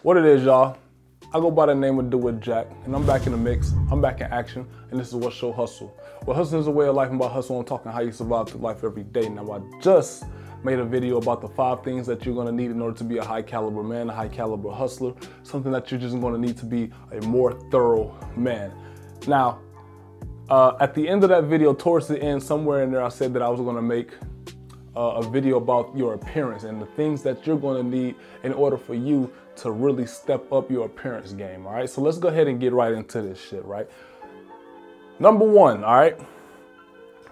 What it is, y'all, I go by the name of DoitJack, and I'm back in the mix, I'm back in action, and this is What Show Hustle. Well, hustling is a way of life, and by hustle, I'm talking how you survive through life every day. Now, I just made a video about the 5 things that you're gonna need in order to be a high caliber man, a high caliber hustler, something that you're just gonna need to be a more thorough man. Now, at the end of that video, towards the end, somewhere in there, I said that I was gonna make a video about your appearance and the things that you're gonna need in order for you to really step up your appearance game, all right? So let's go ahead and get right into this shit, right? Number 1, all right?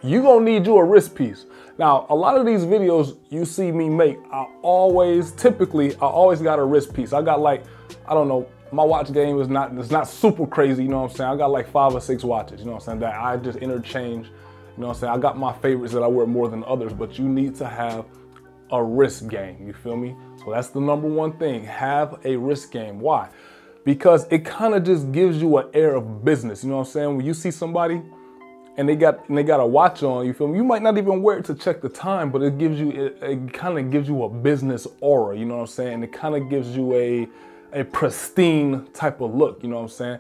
You're gonna need you a wrist piece. Now, a lot of these videos you see me make, I always got a wrist piece. I got like, I don't know, my watch game is not super crazy, you know what I'm saying? I got like 5 or 6 watches, you know what I'm saying, that I just interchange, you know what I'm saying? I got my favorites that I wear more than others, but you need to have a wrist game, you feel me? So that's the number 1 thing, have a wrist game. Why? Because it kind of just gives you an air of business, you know what I'm saying? When you see somebody and they got a watch on, you feel me? You might not even wear it to check the time, but it kind of gives you a business aura, you know what I'm saying? It kind of gives you a pristine type of look, you know what I'm saying?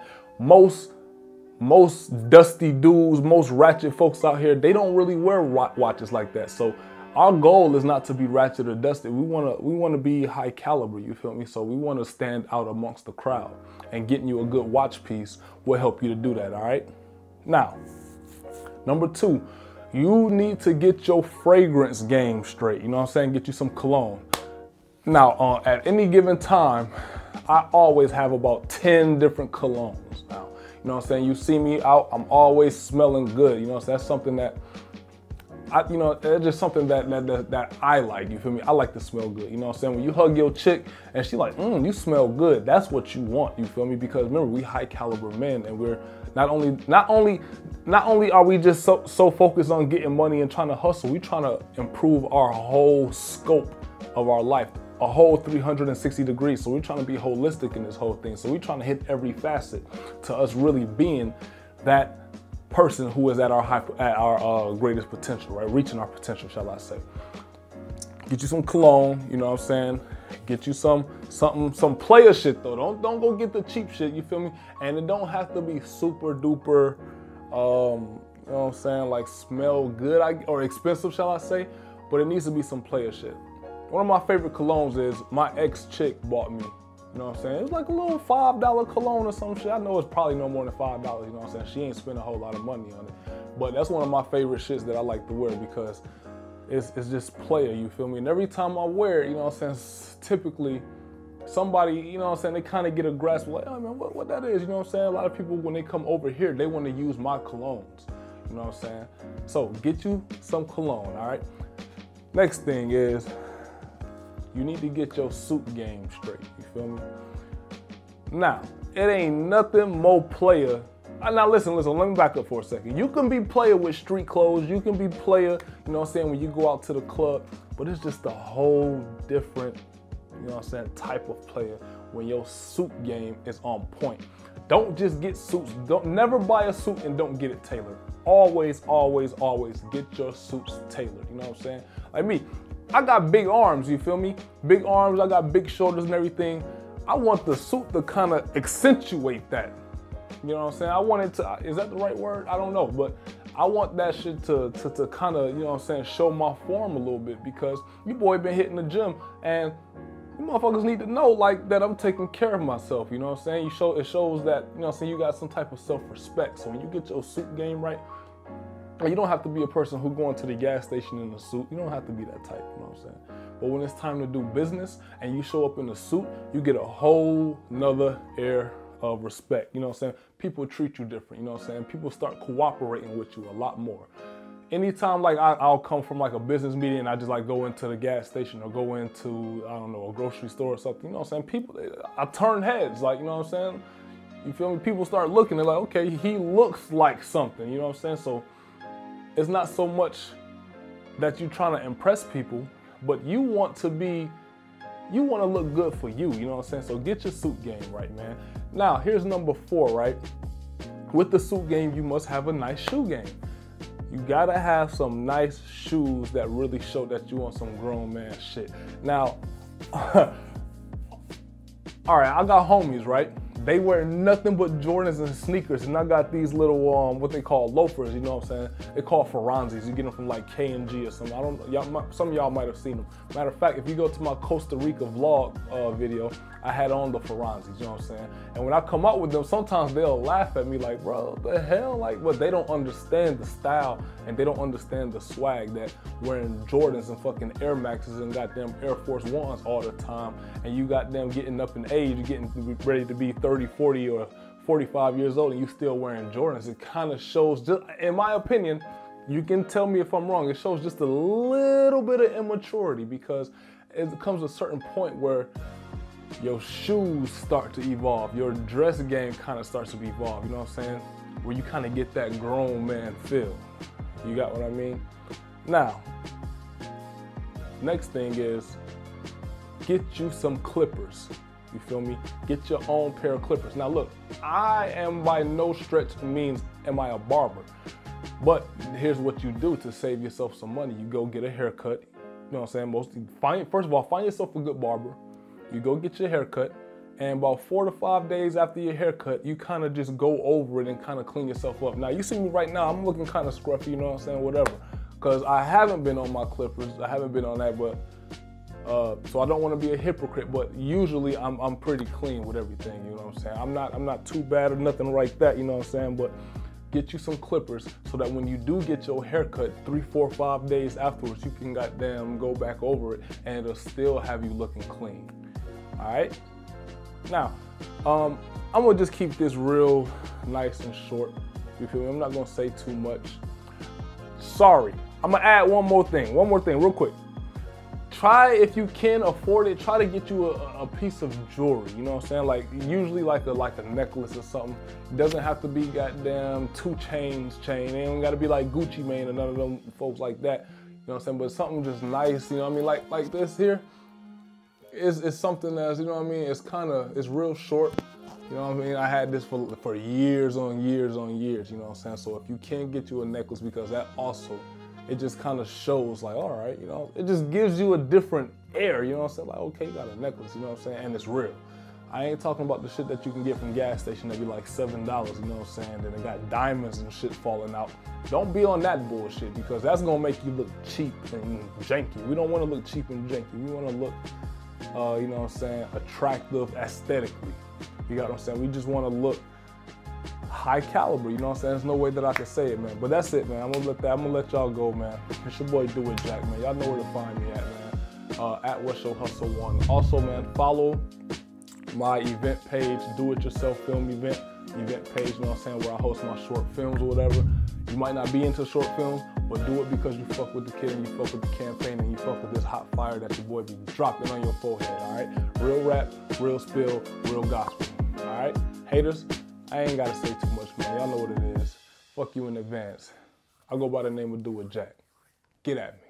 Most dusty dudes, most ratchet folks out here, they don't really wear watches like that. So our goal is not to be ratchet or dusty. We wanna be high caliber, you feel me? So we wanna stand out amongst the crowd, and getting you a good watch piece will help you to do that, all right? Now, number 2, you need to get your fragrance game straight. You know what I'm saying? Get you some cologne. Now, at any given time, I always have about 10 different colognes. Now, you know what I'm saying? You see me out, I'm always smelling good. You know what I'm saying? That's something that it's just something that I like, you feel me? I like to smell good, you know what I'm saying? When you hug your chick and she like, you smell good, that's what you want, you feel me? Because remember, we high caliber men, and we're not only are we just so focused on getting money and trying to hustle, we trying to improve our whole scope of our life, a whole 360 degrees. So we're trying to be holistic in this whole thing. So we're trying to hit every facet to us really being that person who is at our greatest potential, right? Reaching our potential, shall I say. Get you some cologne, you know what I'm saying? Get you some player shit though. Don't go get the cheap shit, you feel me? And it don't have to be super duper, you know what I'm saying, like smell good or expensive, shall I say? But it needs to be some player shit. One of my favorite colognes is my ex-chick bought me. You know what I'm saying? It was like a little $5 cologne or some shit. I know it's probably no more than $5, you know what I'm saying? She ain't spent a whole lot of money on it. But that's one of my favorite shits that I like to wear because it's just player, you feel me? And every time I wear it, you know what I'm saying, typically somebody, you know what I'm saying, they kind of get a grasp like, oh man, what that is, you know what I'm saying? A lot of people, when they come over here, they want to use my colognes, you know what I'm saying? So get you some cologne, all right? Next thing is, you need to get your suit game straight, you feel me? Now, it ain't nothing more player. Now listen, let me back up for a second. You can be player with street clothes, you can be player, you know what I'm saying, when you go out to the club, but it's just a whole different, you know what I'm saying, type of player when your suit game is on point. Don't just get suits, never buy a suit and don't get it tailored. Always, always, always get your suits tailored, you know what I'm saying? Like me, I got big arms, you feel me? Big arms, I got big shoulders and everything. I want the suit to kind of accentuate that. You know what I'm saying? I want it to, is that the right word? I don't know, but I want that shit to kind of, you know what I'm saying, show my form a little bit, because you boy been hitting the gym and you motherfuckers need to know like that I'm taking care of myself, you know what I'm saying? It shows that, you know what I'm saying, you got some type of self-respect. So when you get your suit game right, you don't have to be a person who going to the gas station in a suit. You don't have to be that type, you know what I'm saying? But when it's time to do business and you show up in a suit, you get a whole nother air of respect, you know what I'm saying? People treat you different, you know what I'm saying? People start cooperating with you a lot more. Anytime like I'll come from like a business meeting and I just like go into the gas station or go into, I don't know, a grocery store or something, you know what I'm saying? I turn heads, like, you know what I'm saying? You feel me? People start looking, they're like, okay, he looks like something, you know what I'm saying? So it's not so much that you're trying to impress people, but you want to look good for you know what I'm saying? So get your suit game right, man. Now, here's number 4, right? With the suit game, you must have a nice shoe game. You gotta have some nice shoes that really show that you on some grown man shit. Now, All right, I got homies, right? They wear nothing but Jordans and sneakers, and I got these little, what they call loafers, you know what I'm saying? They call Ferranzis. You get them from like K&G or something. I don't know, some of y'all might have seen them. Matter of fact, if you go to my Costa Rica vlog video, I had on the Ferranzis, you know what I'm saying? And when I come out with them, sometimes they'll laugh at me like, bro, the hell? Like, but they don't understand the style and they don't understand the swag that wearing Jordans and fucking Air Maxes and goddamn Air Force Ones all the time, and you got them getting up in age, you're getting ready to be 30, 40, or 45 years old and you still wearing Jordans. It kind of shows, just in my opinion, you can tell me if I'm wrong, it shows just a little bit of immaturity, because it comes to a certain point where your shoes start to evolve, your dress game kind of starts to evolve, you know what I'm saying? Where you kind of get that grown man feel. You got what I mean? Now, next thing is get you some clippers. You feel me? Get your own pair of clippers. Now look, I am by no stretch means am I a barber, but here's what you do to save yourself some money. You go get a haircut. You know what I'm saying? First of all, find yourself a good barber. You go get your haircut, and about 4 to 5 days after your haircut, you kind of just go over it and kind of clean yourself up. Now you see me right now, I'm looking kind of scruffy, you know what I'm saying? Whatever, because I haven't been on my clippers. I haven't been on that, but so I don't want to be a hypocrite, but usually I'm pretty clean with everything, you know what I'm saying? I'm not too bad or nothing like that, you know what I'm saying? But get you some clippers so that when you do get your haircut 3, 4, 5 days afterwards, you can goddamn go back over it and it'll still have you looking clean. All right? Now, I'm gonna just keep this real nice and short. You feel me? I'm not gonna say too much. Sorry, I'm gonna add one more thing real quick. Try, if you can afford it, try to get you a piece of jewelry, you know what I'm saying? Like usually like a necklace or something. It doesn't have to be goddamn 2 chains chain. It ain't gotta be like Gucci Mane or none of them folks like that. You know what I'm saying? But something just nice, you know what I mean? Like this here is something that's, you know what I mean? It's real short. You know what I mean? I had this for years on years on years, you know what I'm saying? So if you can get you a necklace, because that also, it just kind of shows like, all right, you know, it just gives you a different air, you know what I'm saying? Like, okay, you got a necklace, you know what I'm saying? And it's real. I ain't talking about the shit that you can get from gas station that be like $7, you know what I'm saying? Then it got diamonds and shit falling out. Don't be on that bullshit, because that's gonna make you look cheap and janky. We don't wanna look cheap and janky. We wanna look, you know what I'm saying, attractive aesthetically. You got what I'm saying? We just wanna look high caliber, you know what I'm saying? There's no way that I can say it, man. But that's it, man. I'm gonna let y'all go, man. It's your boy DoitJack, man. Y'all know where to find me at, man. At What's Your Hustle 1. Also, man, follow my event page, Do It Yourself Film event page, you know what I'm saying, where I host my short films or whatever. You might not be into short films, but do it because you fuck with the kid and you fuck with the campaign and you fuck with this hot fire that your boy be dropping on your forehead, all right? Real rap, real spill, real gospel, all right? Haters, I ain't gotta say too much, man. Y'all know what it is. Fuck you in advance. I go by the name of DoitJack. Get at me.